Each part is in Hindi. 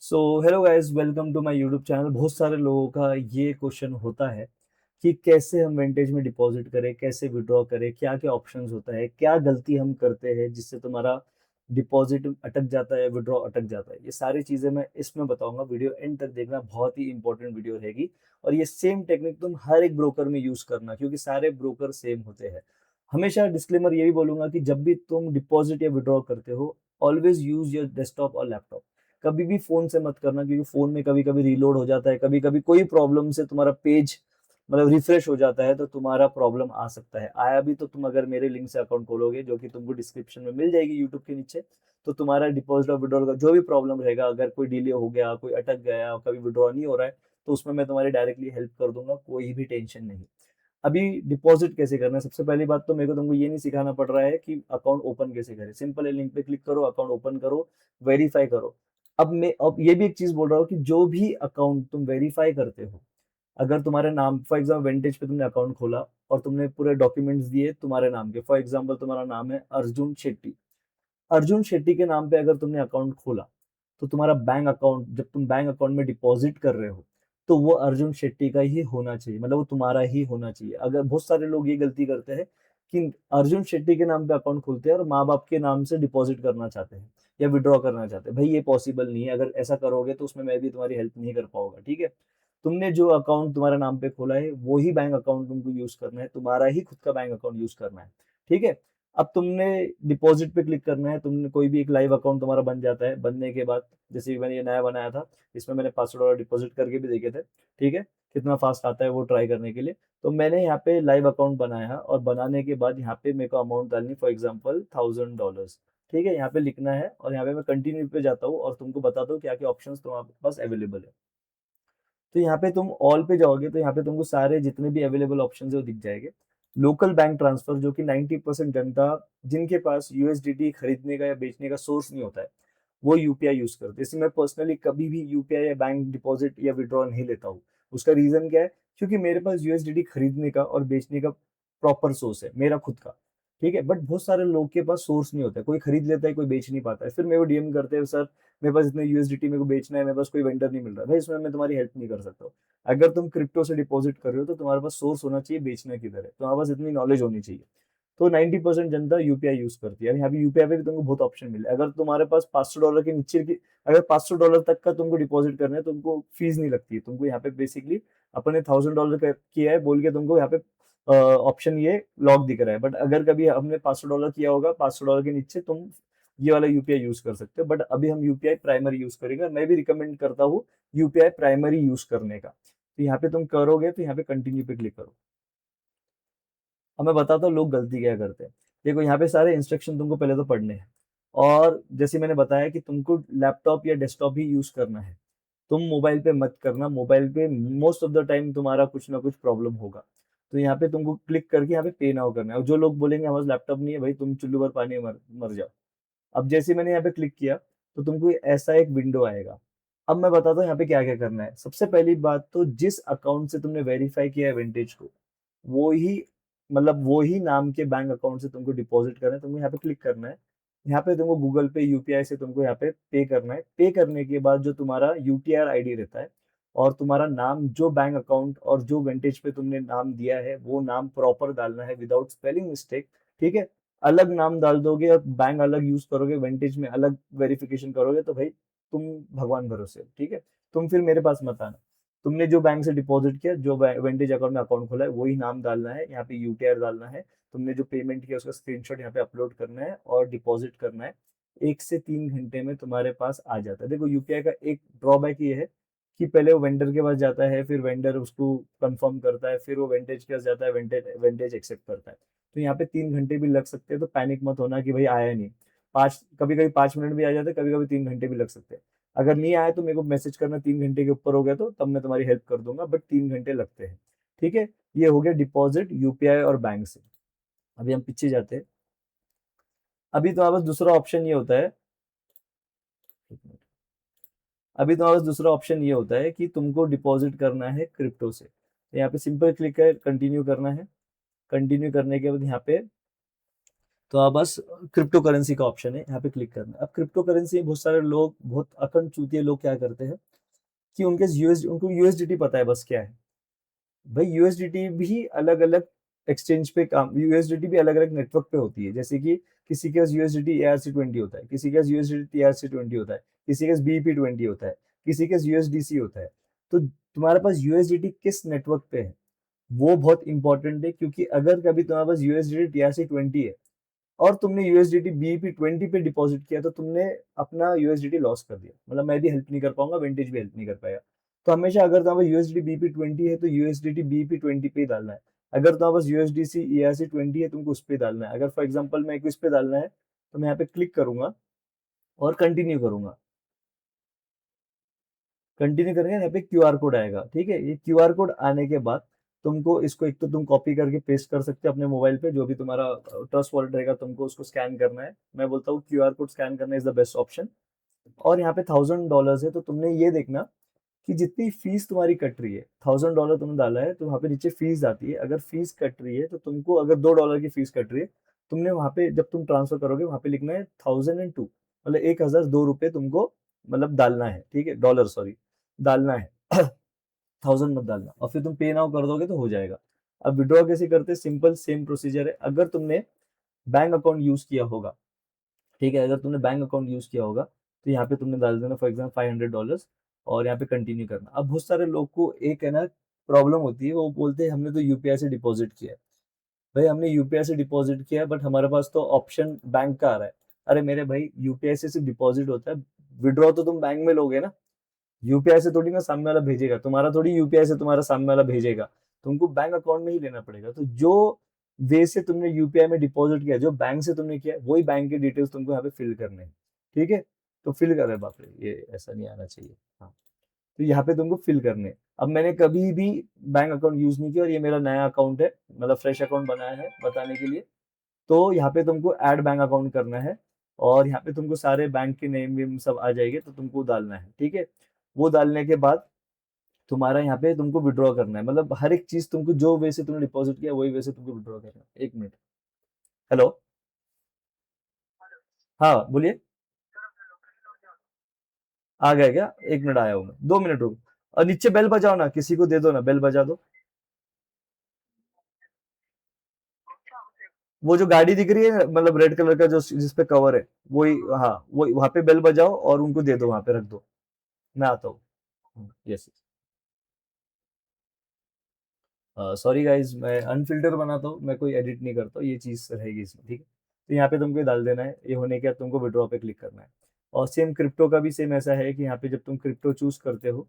So hello guys, welcome to my YouTube channel. बहुत सारे लोगों का ये क्वेश्चन होता है कि कैसे हम विंटेज में डिपॉजिट करें, कैसे विड्रॉ करें, क्या क्या ऑप्शंस होता है, क्या गलती हम करते हैं जिससे तुम्हारा डिपॉजिट अटक जाता है, विड्रॉ अटक जाता है। ये सारी चीजें मैं इसमें बताऊंगा। वीडियो एंड तक देखना, बहुत ही इंपॉर्टेंट वीडियो रहेगी। और ये सेम टेक्निक तुम हर एक ब्रोकर में यूज करना, क्योंकि सारे ब्रोकर सेम होते हैं। हमेशा डिस्क्लेमर ये भी बोलूंगा कि जब भी तुम डिपॉजिट या विड्रॉ करते हो, ऑलवेज यूज योर डेस्कटॉप और लैपटॉप। कभी भी फोन से मत करना, क्योंकि फोन में कभी कभी रीलोड हो जाता है, कभी कभी कोई प्रॉब्लम से तुम्हारा पेज मतलब रिफ्रेश हो जाता है, तो तुम्हारा प्रॉब्लम आ सकता है। आया भी तो तुम अगर मेरे लिंक से अकाउंट खोलोगे, जो कि तुमको डिस्क्रिप्शन में मिल जाएगी यूट्यूब के नीचे, तो तुम्हारा डिपॉजिट और विड्रॉल का जो भी प्रॉब्लम रहेगा, अगर कोई डिले हो गया, कोई अटक गया, कभी विड्रॉ नहीं हो रहा है, तो उसमें मैं तुम्हारी डायरेक्टली हेल्प कर दूंगा। कोई भी टेंशन नहीं। अभी डिपॉजिट कैसे करना है, सबसे पहली बात तो मेरे को तुमको ये नहीं सिखाना पड़ रहा है कि अकाउंट ओपन कैसे करें। सिंपल है, लिंक पे क्लिक करो, अकाउंट ओपन करो, वेरीफाई करो। अब ये भी एक चीज बोल रहा हूँ कि जो भी अकाउंट तुम वेरीफाई करते हो, अगर तुम्हारे नाम, फॉर एग्जाम्पल वेंटेज पे तुमने अकाउंट खोला और तुमने पूरे डॉक्यूमेंट्स दिए तुम्हारे नाम के, फॉर एग्जाम्पल तुम्हारा नाम है अर्जुन शेट्टी। अर्जुन शेट्टी के नाम पे अगर तुमने अकाउंट खोला, तो तुम्हारा बैंक अकाउंट, जब तुम बैंक अकाउंट में डिपॉजिट कर रहे हो, तो वो अर्जुन शेट्टी का ही होना चाहिए, मतलब वो तुम्हारा ही होना चाहिए। अगर बहुत सारे लोग ये गलती करते हैं कि अर्जुन शेट्टी के नाम पे अकाउंट खोलते हैं और माँ बाप के नाम से डिपॉजिट करना चाहते हैं या विड्रॉ करना चाहते हैं। भाई ये पॉसिबल नहीं है। अगर ऐसा करोगे तो उसमें मैं भी तुम्हारी हेल्प नहीं कर पाऊंगा, ठीक है। तुमने जो अकाउंट तुम्हारे नाम पे खोला है, वो ही बैंक अकाउंट तुमको यूज करना है, तुम्हारा ही खुद का बैंक अकाउंट यूज करना है, ठीक है। अब तुमने डिपॉजिट पे क्लिक करना है। तुमने कोई भी एक लाइव अकाउंट तुम्हारा बन जाता है। बनने के बाद, जैसे कि मैंने ये नया बनाया था, इसमें मैंने $500 डिपॉजिट करके भी देखे थे, ठीक है। कितना फास्ट आता है वो ट्राई करने के लिए। तो मैंने यहाँ पे लाइव अकाउंट बनाया, और बनाने के बाद यहाँ पे मेरे को अमाउंट डालनी, फॉर एग्जाम्पल $1000, ठीक है। यहाँ पे लिखना है और यहाँ पे मैं कंटिन्यू पे जाता हूँ और तुमको बताता हूँ क्या क्या ऑप्शन तुम्हारे पास अवेलेबल है। तो यहाँ पे तुम ऑल पे जाओगे तो यहाँ पे तुमको सारे जितने भी अवेलेबल ऑप्शन है वो दिख जाएंगे। लोकल बैंक ट्रांसफर, जो कि 90% जनता जिनके पास यूएसडीटी खरीदने का या बेचने का सोर्स नहीं होता है, वो यूपीआई यूज करते हैं। जैसे मैं पर्सनली कभी भी यूपीआई या बैंक डिपॉजिट या विड्रॉ नहीं लेता हूँ। उसका रीजन क्या है? क्योंकि मेरे पास यूएसडीटी खरीदने का और बेचने का प्रॉपर सोर्स है, मेरा खुद का, ठीक है। बट बहुत सारे लोग के पास सोर्स नहीं होता है, कोई खरीद लेता है, कोई बेच नहीं पाता है, फिर मेरे को डीएम करते हैं, सर मेरे पास इतने यूएसडीटी मेरे को बेचना है, मेरे पास कोई वेंडर नहीं मिल रहा है। भाई इसमें मैं तुम्हारी हेल्प नहीं कर सकता हूँ। अगर तुम क्रिप्टो से डिपॉजिट कर रहे हो तो तुम्हारे पास सोर्स होना चाहिए, बेचना किधर है, तुम्हारे पास इतनी नॉलेज होनी चाहिए। तो 90% जनता यूपीआई यूज करती है। अब यहाँ पे यूपीआई पे भी तुमको बहुत ऑप्शन मिले। अगर तुम्हारे पास $500 के नीचे की, अगर $500 तक का तुमको डिपॉजिट करना है, तुमको फीस नहीं लगती है। तुमको यहाँ पे बेसिकली अपने $1000 किया है बोल के तुमको यहाँ पे ऑप्शन ये लॉक दिख रहा है। बट अगर कभी हमने $500 किया होगा, $500 के नीचे तुम ये वाला यूपीआई यूज कर सकते हो। बट अभी हम यूपीआई प्राइमरी यूज करेंगे। मैं भी रिकमेंड करता हूँ यूपीआई प्राइमरी यूज करने का। तो यहाँ पे तुम करोगे तो यहाँ पे कंटिन्यू पे क्लिक करो। अब मैं बताता हूँ लोग गलती क्या करते हैं। देखो यहाँ पे सारे इंस्ट्रक्शन तुमको पहले तो पढ़ने हैं। और जैसे मैंने बताया कि तुमको लैपटॉप या डेस्कटॉप ही यूज करना है। तुम मोबाइल पे मत करना। मोबाइल पे मोस्ट ऑफ द टाइम तुम्हारा कुछ ना कुछ प्रॉब्लम होगा। तो यहाँ पे तुमको क्लिक करके यहाँ पे पे नाउ करना है। और जो लोग बोलेंगे हमारे लैपटॉप नहीं है, भाई तुम चुल्लू भर पानी में मर जाओ। अब जैसे मैंने यहाँ पे क्लिक किया, तो तुमको ऐसा एक विंडो आएगा। अब मैं बताता हूँ यहाँ पे क्या क्या करना है। सबसे पहली बात तो, जिस अकाउंट से तुमने वेरीफाई किया है विंटेज को, वो ही, मतलब वो ही नाम के बैंक अकाउंट से तुमको डिपॉजिट करना है। तुमको यहाँ पे क्लिक करना है। यहाँ पे तुमको गूगल पे, यूपीआई से तुमको यहाँ पे पे करना है। पे करने के बाद जो तुम्हारा यूटीआर आईडी रहता है, और तुम्हारा नाम, जो बैंक अकाउंट और जो विंटेज पे तुमने नाम दिया है, वो नाम प्रॉपर डालना है विदाउट स्पेलिंग मिस्टेक, ठीक है। अलग नाम डाल दोगे और बैंक अलग यूज करोगे, विंटेज में अलग वेरिफिकेशन करोगे, तो भाई तुम भगवान भरोसे हो, ठीक है। तुम फिर मेरे पास मत आना। तुमने जो बैंक से डिपॉजिट किया, जो विंटेज अकाउंट में अकाउंट खोला है, वही नाम डालना है, यहाँ पे यूटीआर डालना है। तुमने जो पेमेंट किया उसका स्क्रीनशॉट यहाँ पे अपलोड करना है और डिपॉजिट करना है। 1 से 3 घंटे में तुम्हारे पास आ जाता है। देखो यूपीआई का एक ड्रॉबैक ये है कि पहले वो वेंडर के पास जाता है, फिर वेंडर उसको कंफर्म करता है, फिर वो वेंटेज के पास जाता है, वेंटेज वेंटेज एक्सेप्ट करता है। तो यहाँ पे 3 घंटे भी लग सकते हैं। तो पैनिक मत होना कि भाई आया नहीं। पाँच, कभी कभी 5 मिनट भी आ जाते हैं, कभी कभी 3 घंटे भी लग सकते हैं। अगर नहीं आया तो मेरे को मैसेज करना, 3 घंटे के ऊपर हो गया तो तब मैं तुम्हारी हेल्प कर दूंगा, बट 3 घंटे लगते हैं, ठीक है। ये हो गया डिपॉजिट यूपीआई और बैंक से। अभी हम पीछे जाते हैं। अभी तुम्हारे पास दूसरा ऑप्शन ये होता है, एक मिनट। अभी तुम्हारे पास दूसरा ऑप्शन ये होता है कि तुमको डिपॉजिट करना है क्रिप्टो से। तो यहाँ पे सिंपल क्लिक है, कंटिन्यू करना है। कंटिन्यू करने के बाद यहाँ पे तो आप बस क्रिप्टो करेंसी का ऑप्शन है, यहाँ पे क्लिक करना है। अब क्रिप्टो करेंसी बहुत सारे लोग, बहुत अकड़ चूतिए लोग क्या करते हैं कि उनको यूएसडीटी पता है बस क्या है। भाई यूएसडीटी भी अलग अलग एक्सचेंज पे काम, यूएसडीटी भी अलग अलग नेटवर्क पे होती है। जैसे कि किसी के पास यूएसडीटी ARC20 होता है, किसी के पास यूएसडीटी TRC20 होता है, किसी के पास BEP20 होता है, किसी के पास यूएसडीसी होता है। तो तुम्हारे पास यूएसडीटी किस नेटवर्क पे है वो बहुत इंपॉर्टेंट है, क्योंकि अगर कभी तुम्हारे पास यूएसडीटी TRC20 है और तुमने यूएसडीटी BEP20 पे डिपॉजिट किया तो तुमने अपना यूएसडीटी लॉस कर दिया। मतलब मैं भी हेल्प नहीं कर पाऊंगा, विंटेज भी हेल्प नहीं कर पाएगा। तो हमेशा अगर तुम्हारे पास यूएसडीटी BEP20 है तो यूएसडीटी BEP20 पे ही डालना है। अगर तुम्हारे पास यूएसडीसी ERC20 है तुमको उस पे डालना है। अगर फॉर एग्जांपल मैं को इस पे डालना है तो मैं यहाँ पे क्लिक करूंगा और कंटिन्यू करूंगा। कंटिन्यू करेंगे, यहाँ पे क्यूआर कोड आएगा। ठीक है, ये क्यूआर कोड आने के बाद तुमको इसको एक तो तुम कॉपी करके पेस्ट कर सकते हो अपने मोबाइल पे, जो भी तुम्हारा ट्रस्ट वॉलेट रहेगा, तुमको उसको स्कैन करना है। मैं बोलता हूँ क्यूआर कोड स्कैन करना इज द बेस्ट ऑप्शन। और यहाँ पे $1000 है, तो तुमने ये देखना कि जितनी फीस तुम्हारी कट रही है, $1000 तुमने डाला है तो वहाँ पे नीचे फीस आती है। अगर फीस कट रही है तो तुमको, अगर $2 की फीस कट रही है, तुमने वहाँ पे जब तुम ट्रांसफर करोगे वहाँ पे लिखना है 1002, मतलब 1002 रुपये तुमको मतलब डालना है। ठीक है, डॉलर सॉरी, डालना है। 1000 मत डालना, और फिर तुम पे नाउ कर दोगे तो हो जाएगा। अब विड्रॉ कैसे करते हैं, सिंपल सेम प्रोसीजर है। अगर तुमने बैंक अकाउंट यूज किया होगा, ठीक है, अगर तुमने बैंक अकाउंट यूज किया होगा तो यहाँ पे तुमने डाल देना फॉर एग्जाम्पल $500 और यहाँ पे कंटिन्यू करना। अब बहुत सारे लोग को एक है ना प्रॉब्लम होती है, वो बोलते हैं हमने तो यूपीआई से डिपॉजिट किया है। भाई हमने यूपीआई से डिपॉजिट किया है बट हमारे पास तो ऑप्शन बैंक का आ रहा है। अरे मेरे भाई, यूपीआई से सिर्फ डिपॉजिट होता है, विड्रॉ तो तुम बैंक में लोगे ना। यूपीआई से थोड़ी ना सामने वाला भेजेगा, तुम्हारा थोड़ी यूपीआई से तुम्हारा सामने वाला भेजेगा। तुमको बैंक अकाउंट में ही लेना पड़ेगा। तो जो वे से तुमने यूपीआई में डिपॉजिट किया, जो बैंक से तुमने किया, वही बैंक के डिटेल्स तुमको यहाँ पे फिल करने हैं। ठीक है, तो फिल कर रहे, बाप रे ये ऐसा नहीं आना चाहिए। हाँ, तो यहाँ पे तुमको फिल करने हैं। अब मैंने कभी भी बैंक अकाउंट यूज नहीं किया और ये मेरा नया अकाउंट है, मतलब फ्रेश अकाउंट बनाया है बताने के लिए। तो यहाँ पे तुमको ऐड बैंक अकाउंट करना है और यहाँ पे तुमको सारे बैंक के नेम वेम सब आ जाएंगे, तो तुमको डालना है। ठीक है, वो डालने के बाद तुम्हारा यहाँ पे तुमको विड्रॉ करना है। मतलब हर एक चीज तुमको जो वे से तुमने डिपॉजिट किया वही वे से तुमको विड्रॉ करना है। एक मिनट। हेलो। हाँ बोलिए। आ गया क्या? एक मिनट, आया हूँ मैं, 2 मिनट रुको। और नीचे बेल बजाओ ना, किसी को दे दो ना, बेल बजा दो। वो जो गाड़ी दिख रही है मतलब रेड कलर का जो जिसपे कवर है, वही। हाँ, वही वहां पे बेल बजाओ और उनको दे दो, वहां पे रख दो। मैं आता हूँ। यस। सॉरी गाइज, मैं अनफिल्टर बनाता हूँ, मैं कोई एडिट नहीं करता हूँ, ये चीज रहेगी इसमें। ठीक है, तो यहाँ पे तुमको ये डाल देना है। ये होने के बाद तुमको विड्रॉ पे क्लिक करना है। और सेम क्रिप्टो का भी सेम ऐसा है कि यहाँ पे जब तुम क्रिप्टो चूज करते हो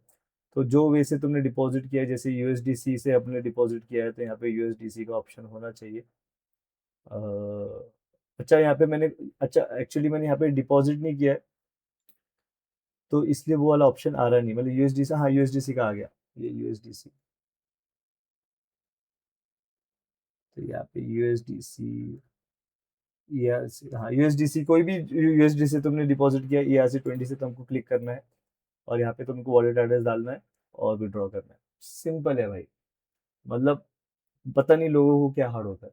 तो जो वे से तुमने डिपॉजिट किया है, जैसे यूएसडीसी से अपने डिपॉजिट किया है तो यहाँ पे यूएसडीसी का ऑप्शन होना चाहिए। अ, अच्छा यहाँ पे मैंने, अच्छा एक्चुअली मैंने यहाँ पे डिपॉजिट नहीं किया है तो इसलिए वो वाला ऑप्शन आ रहा नहीं। मतलब यूएसडीसी, हाँ यूएसडीसी का आ गया, ये यूएसडीसी। तो यहाँ पे यूएसडीसी, ईआरसी, हाँ यूएसडीसी, कोई भी यूएसडीसी तुमने डिपॉजिट किया ERC20 से, तुमको क्लिक करना है और यहाँ पे तुमको वॉलेट एड्रेस डालना है और विड्रॉ करना है। सिंपल है भाई। मतलब पता नहीं लोगों को क्या हार्ड होता है।